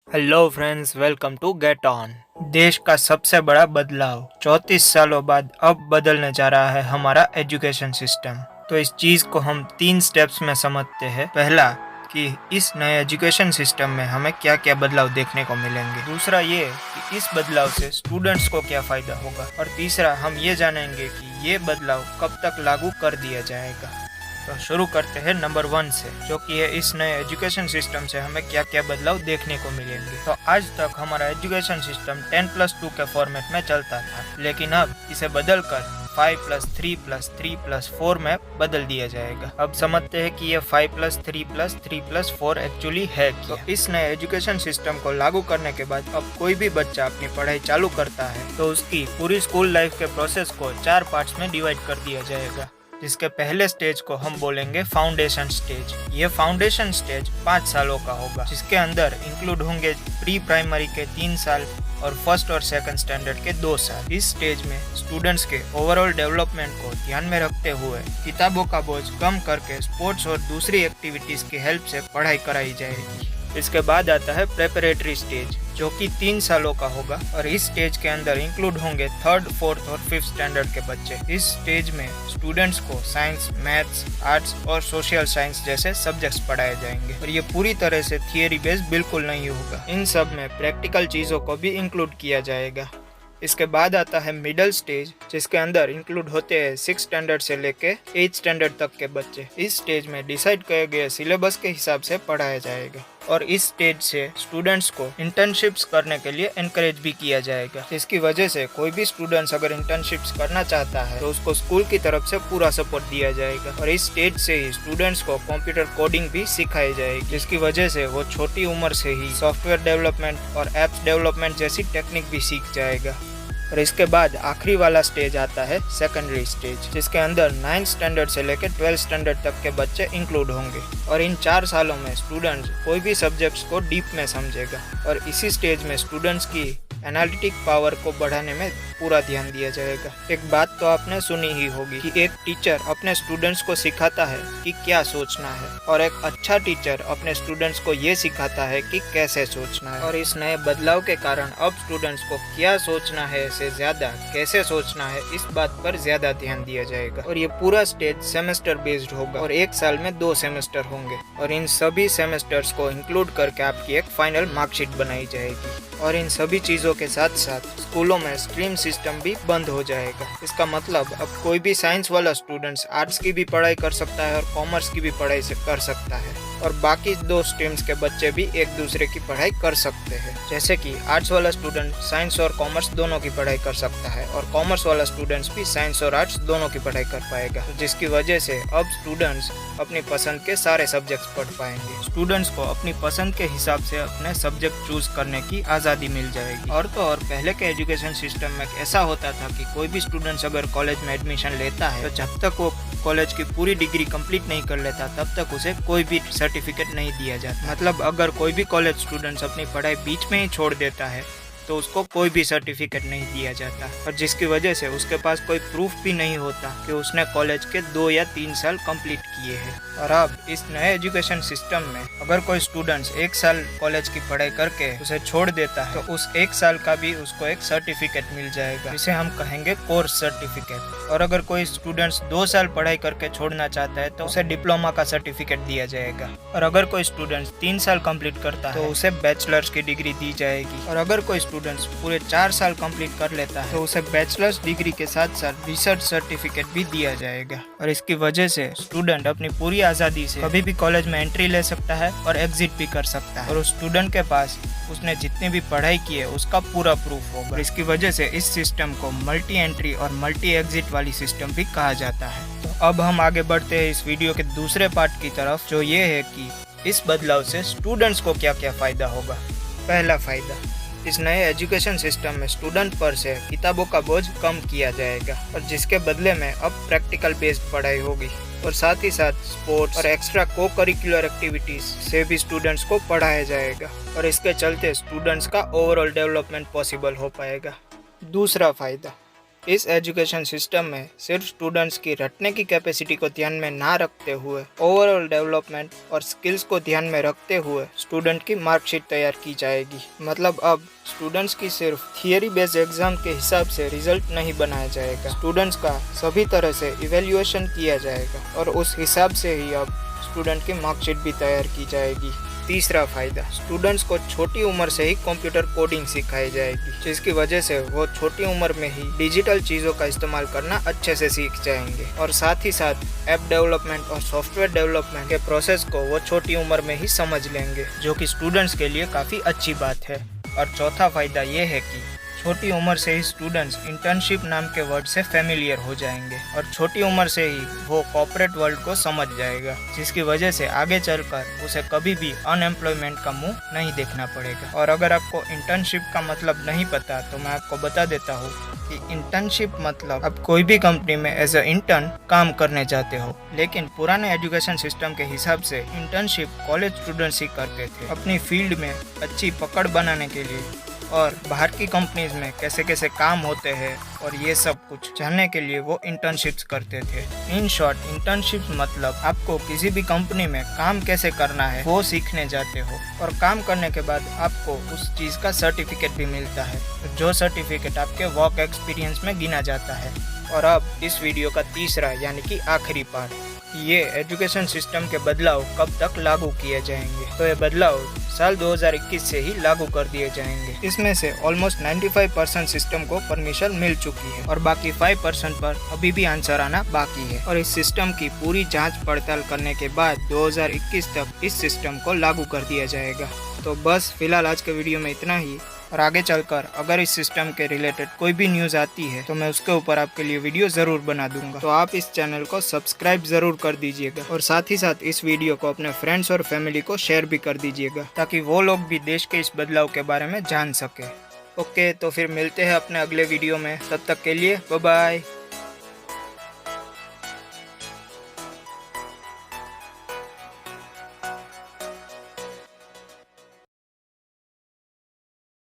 Hello friends, welcome to get on. देश का सबसे बड़ा बदलाव 34 सालों बाद अब बदलने जा रहा है हमारा एजुकेशन सिस्टम। तो इस चीज को हम 3 स्टेप्स में समझते हैं। पहला, कि इस नए एजुकेशन सिस्टम में हमें क्या क्या बदलाव देखने को मिलेंगे। दूसरा ये कि इस बदलाव से स्टूडेंट्स को क्या फायदा होगा। और तीसरा, हम ये जानेंगे कि ये बदलाव कब तक लागू कर दिया जाएगा। तो शुरू करते हैं नंबर 1 से, जो कि है इस नए एजुकेशन सिस्टम से हमें क्या क्या बदलाव देखने को मिलेंगे। तो आज तक हमारा एजुकेशन सिस्टम 10+2 के फॉर्मेट में चलता था, लेकिन अब इसे बदलकर 5+3+3+4 में बदल दिया जाएगा। अब समझते हैं कि ये 5+3+3+4 एक्चुअली है क्या। तो इस नए एजुकेशन सिस्टम को लागू करने के बाद अब कोई भी बच्चा अपनी पढ़ाई चालू करता है तो उसकी पूरी स्कूल लाइफ के प्रोसेस को 4 पार्ट्स में डिवाइड कर दिया जाएगा, जिसके पहले स्टेज को हम बोलेंगे फाउंडेशन स्टेज। ये फाउंडेशन स्टेज 5 सालों का होगा, जिसके अंदर इंक्लूड होंगे प्री प्राइमरी के 3 साल और फर्स्ट और सेकंड स्टैंडर्ड के 2 साल। इस स्टेज में स्टूडेंट्स के ओवरऑल डेवलपमेंट को ध्यान में रखते हुए किताबों का बोझ कम करके स्पोर्ट्स और दूसरी एक्टिविटीज की हेल्प से पढ़ाई कराई जाएगी। इसके बाद आता है प्रेपरेटरी स्टेज, जो कि 3 सालों का होगा और इस स्टेज के अंदर इंक्लूड होंगे 3rd, 4th और 5th स्टैंडर्ड के बच्चे। इस स्टेज में स्टूडेंट्स को साइंस, मैथ्स, आर्ट्स और सोशल साइंस जैसे सब्जेक्ट्स पढ़ाए जाएंगे और ये पूरी तरह से थियरी बेस्ड बिल्कुल नहीं होगा। इन सब में प्रैक्टिकल चीजों को भी इंक्लूड किया जाएगा। इसके बाद आता है मिडिल स्टेज, जिसके अंदर इंक्लूड होते हैं 6 स्टैंडर्ड से लेके 8 स्टैंडर्ड तक के बच्चे। इस स्टेज में डिसाइड किए गए सिलेबस के हिसाब से पढ़ाया जाएगा और इस स्टेज से स्टूडेंट्स को इंटर्नशिप्स करने के लिए एनकरेज भी किया जाएगा, जिसकी वजह से कोई भी स्टूडेंट्स अगर इंटर्नशिप्स करना चाहता है तो उसको स्कूल की तरफ से पूरा सपोर्ट दिया जाएगा। और इस स्टेज से ही स्टूडेंट्स को कंप्यूटर कोडिंग भी सिखाई जाएगी, जिसकी वजह से वो छोटी उम्र से ही सॉफ्टवेयर डेवलपमेंट और एप्स डेवलपमेंट जैसी टेक्निक भी सीख जाएगा। और इसके बाद आखिरी वाला स्टेज आता है सेकेंडरी स्टेज, जिसके अंदर 9th स्टैंडर्ड से लेकर 12th स्टैंडर्ड तक के बच्चे इंक्लूड होंगे और इन 4 सालों में स्टूडेंट्स कोई भी सब्जेक्ट्स को डीप में समझेगा और इसी स्टेज में स्टूडेंट्स की एनालिटिक पावर को बढ़ाने में पूरा ध्यान दिया जाएगा। एक बात तो आपने सुनी ही होगी कि एक टीचर अपने स्टूडेंट्स को सिखाता है कि क्या सोचना है और एक अच्छा टीचर अपने स्टूडेंट्स को ये सिखाता है कि कैसे सोचना है। और इस नए बदलाव के कारण अब स्टूडेंट्स को क्या सोचना है से ज्यादा कैसे सोचना है, इस बात पर ज्यादा ध्यान दिया जाएगा। और ये पूरा स्टेज सेमेस्टर बेस्ड होगा और 1 साल में 2 सेमेस्टर होंगे और इन सभी सेमेस्टर्स को इंक्लूड करके आपकी एक फाइनल मार्कशीट बनाई जाएगी। और इन सभी चीजों के साथ साथ स्कूलों में स्ट्रीम सिस्टम भी बंद हो जाएगा। इसका मतलब अब कोई भी साइंस वाला स्टूडेंट्स आर्ट्स की भी पढ़ाई कर सकता है और कॉमर्स की भी पढ़ाई कर सकता है और बाकी 2 स्ट्रीम्स के बच्चे भी एक दूसरे की पढ़ाई कर सकते हैं। जैसे कि आर्ट्स वाला स्टूडेंट साइंस और कॉमर्स दोनों की पढ़ाई कर सकता है और कॉमर्स वाला स्टूडेंट्स भी साइंस और आर्ट्स दोनों की पढ़ाई कर पाएगा, जिसकी वजह से अब स्टूडेंट्स अपनी पसंद के सारे सब्जेक्ट्स पढ़ पाएंगे। स्टूडेंट्स को अपनी पसंद के हिसाब से अपने सब्जेक्ट चूज करने की आज़ादी मिल जाएगी। और तो और पहले के एजुकेशन सिस्टम में ऐसा होता था कि कोई भी स्टूडेंट्स अगर कॉलेज में एडमिशन लेता है तो जब तक वो कॉलेज की पूरी डिग्री कंप्लीट नहीं कर लेता तब तक उसे कोई भी सर्टिफिकेट नहीं दिया जाता। मतलब अगर कोई भी कॉलेज स्टूडेंट्स अपनी पढ़ाई बीच में ही छोड़ देता है तो उसको कोई भी सर्टिफिकेट नहीं दिया जाता और जिसकी वजह से उसके पास कोई प्रूफ भी नहीं होता कि उसने कॉलेज के 2 या 3 साल कंप्लीट किए हैं। और अब इस नए एजुकेशन सिस्टम में अगर कोई स्टूडेंट्स 1 साल कॉलेज की पढ़ाई करके उसे छोड़ देता है तो उस 1 साल का भी उसको एक सर्टिफिकेट मिल जाएगा, जिसे हम कहेंगे कोर्स सर्टिफिकेट। और अगर कोई स्टूडेंट्स 2 साल पढ़ाई करके छोड़ना चाहता है तो उसे डिप्लोमा का सर्टिफिकेट दिया जाएगा। और अगर कोई स्टूडेंट्स 3 साल कंप्लीट करता है तो उसे बैचलर्स की डिग्री दी जाएगी। और अगर कोई स्टूडेंट्स पूरे 4 साल कंप्लीट कर लेता है तो उसे बैचलर्स डिग्री के साथ साथ रिसर्च सर्टिफिकेट भी दिया जाएगा। और इसकी वजह से स्टूडेंट अपनी पूरी आज़ादी से कभी भी कॉलेज में एंट्री ले सकता है और एग्जिट भी कर सकता है और उस स्टूडेंट के पास उसने जितनी भी पढ़ाई की है उसका पूरा प्रूफ होगा। और इसकी वजह से इस सिस्टम को मल्टी एंट्री और मल्टी एग्जिट वाली सिस्टम भी कहा जाता है। तो अब हम आगे बढ़ते हैं इस वीडियो के दूसरे पार्ट की तरफ, जो ये है कि इस बदलाव से स्टूडेंट्स को क्या क्या फायदा होगा। पहला फायदा, इस नए एजुकेशन सिस्टम में स्टूडेंट पर से किताबों का बोझ कम किया जाएगा और जिसके बदले में अब प्रैक्टिकल बेस्ड पढ़ाई होगी और साथ ही साथ स्पोर्ट्स और एक्स्ट्रा को करिकुलर एक्टिविटीज से भी स्टूडेंट्स को पढ़ाया जाएगा और इसके चलते स्टूडेंट्स का ओवरऑल डेवलपमेंट पॉसिबल हो पाएगा। दूसरा फायदा, इस एजुकेशन सिस्टम में सिर्फ स्टूडेंट्स की रटने की कैपेसिटी को ध्यान में ना रखते हुए ओवरऑल डेवलपमेंट और स्किल्स को ध्यान में रखते हुए स्टूडेंट की मार्कशीट तैयार की जाएगी। मतलब अब स्टूडेंट्स की सिर्फ थियरी बेस्ड एग्जाम के हिसाब से रिजल्ट नहीं बनाया जाएगा, स्टूडेंट्स का सभी तरह से इवेल्युएशन किया जाएगा और उस हिसाब से ही अब स्टूडेंट की मार्कशीट भी तैयार की जाएगी। तीसरा फायदा, स्टूडेंट्स को छोटी उम्र से ही कंप्यूटर कोडिंग सिखाई जाएगी, जिसकी वजह से वो छोटी उम्र में ही डिजिटल चीज़ों का इस्तेमाल करना अच्छे से सीख जाएंगे और साथ ही साथ ऐप डेवलपमेंट और सॉफ्टवेयर डेवलपमेंट के प्रोसेस को वो छोटी उम्र में ही समझ लेंगे, जो कि स्टूडेंट्स के लिए काफ़ी अच्छी बात है। और चौथा फायदा ये है कि छोटी उम्र से ही स्टूडेंट्स इंटर्नशिप नाम के वर्ड से फेमिलियर हो जाएंगे और छोटी उम्र से ही वो कॉर्पोरेट वर्ल्ड को समझ जाएगा, जिसकी वजह से आगे चलकर उसे कभी भी अनएम्प्लॉयमेंट का मुंह नहीं देखना पड़ेगा। और अगर आपको इंटर्नशिप का मतलब नहीं पता तो मैं आपको बता देता हूँ कि इंटर्नशिप मतलब आप कोई भी कंपनी में एज अ इंटर्न काम करने जाते हो, लेकिन पुराने एजुकेशन सिस्टम के हिसाब से इंटर्नशिप कॉलेज स्टूडेंट्स ही करते थे अपनी फील्ड में अच्छी पकड़ बनाने के लिए और बाहर की कंपनीज में कैसे कैसे काम होते हैं और ये सब कुछ जानने के लिए वो इंटर्नशिप्स करते थे। इन शॉर्ट, इंटर्नशिप्स मतलब आपको किसी भी कंपनी में काम कैसे करना है वो सीखने जाते हो और काम करने के बाद आपको उस चीज का सर्टिफिकेट भी मिलता है, जो सर्टिफिकेट आपके वर्क एक्सपीरियंस में गिना जाता है। और अब इस वीडियो का तीसरा यानी कि आखिरी पार्ट, ये एजुकेशन सिस्टम के बदलाव कब तक लागू किए जाएंगे। तो ये बदलाव साल 2021 से ही लागू कर दिए जाएंगे। इसमें से ऑलमोस्ट 95% सिस्टम को परमिशन मिल चुकी है और बाकी 5% पर अभी भी आंसर आना बाकी है और इस सिस्टम की पूरी जांच पड़ताल करने के बाद 2021 तक इस सिस्टम को लागू कर दिया जाएगा। तो बस फिलहाल आज के वीडियो में इतना ही और आगे चलकर अगर इस सिस्टम के रिलेटेड कोई भी न्यूज़ आती है तो मैं उसके ऊपर आपके लिए वीडियो ज़रूर बना दूंगा। तो आप इस चैनल को सब्सक्राइब ज़रूर कर दीजिएगा और साथ ही साथ इस वीडियो को अपने फ्रेंड्स और फैमिली को शेयर भी कर दीजिएगा, ताकि वो लोग भी देश के इस बदलाव के बारे में जान सके। ओके, तो फिर मिलते हैं अपने अगले वीडियो में, तब तक के लिए बाय बाय।